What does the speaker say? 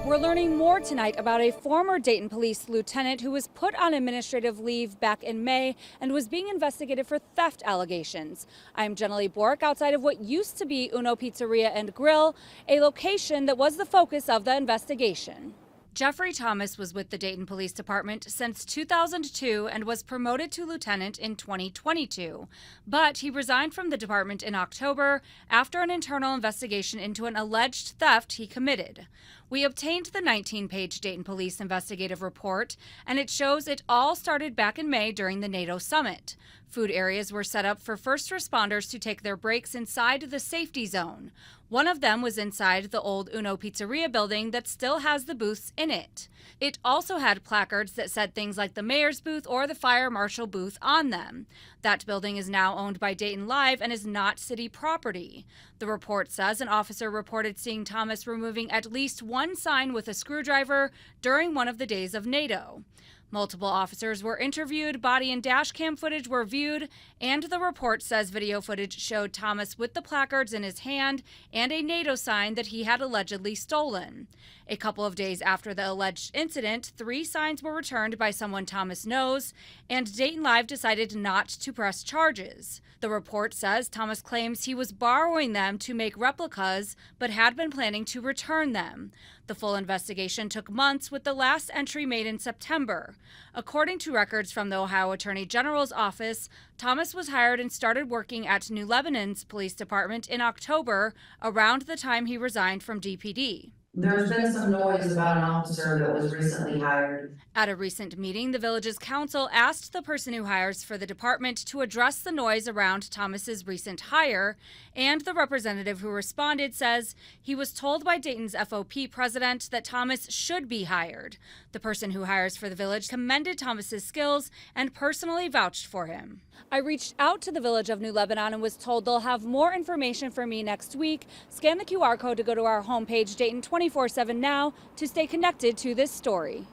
We're learning more tonight about a former Dayton police lieutenant who was put on administrative leave back in May and was being investigated for theft allegations. I'm Jenna Lee Bork outside of what used to be Uno Pizzeria and Grill, a location that was the focus of the investigation. Jeffrey Thomas was with the Dayton Police Department since 2002 and was promoted to lieutenant in 2022. But he resigned from the department in October after an internal investigation into an alleged theft he committed. We obtained the 19-page Dayton Police investigative report, and it shows it all started back in May during the NATO summit. Food areas were set up for first responders to take their breaks inside the safety zone. One of them was inside the old Uno Pizzeria building that still has the booths in it. It also had placards that said things like the mayor's booth or the fire marshal booth on them. That building is now owned by Dayton Live and is not city property. The report says an officer reported seeing Thomas removing at least one sign with a screwdriver during one of the days of NATO. Multiple officers were interviewed, body and dash cam footage were viewed, and the report says video footage showed Thomas with the placards in his hand and a NATO sign that he had allegedly stolen. A couple of days after the alleged incident, 3 signs were returned by someone Thomas knows, and Dayton Live decided not to press charges. The report says Thomas claims he was borrowing them to make replicas, but had been planning to return them. The full investigation took months, with the last entry made in September. According to records from the Ohio Attorney General's office, Thomas was hired and started working at New Lebanon's police department in October, around the time he resigned from DPD. There's been some noise about an officer that was recently hired. At a recent meeting, the village's council asked the person who hires for the department to address the noise around Thomas's recent hire, and the representative who responded says he was told by Dayton's FOP president that Thomas should be hired. The person who hires for the village commended Thomas's skills and personally vouched for him. I reached out to the village of New Lebanon and was told they'll have more information for me next week. Scan the QR code to go to our homepage, Dayton 24/7 Now, to stay connected to this story.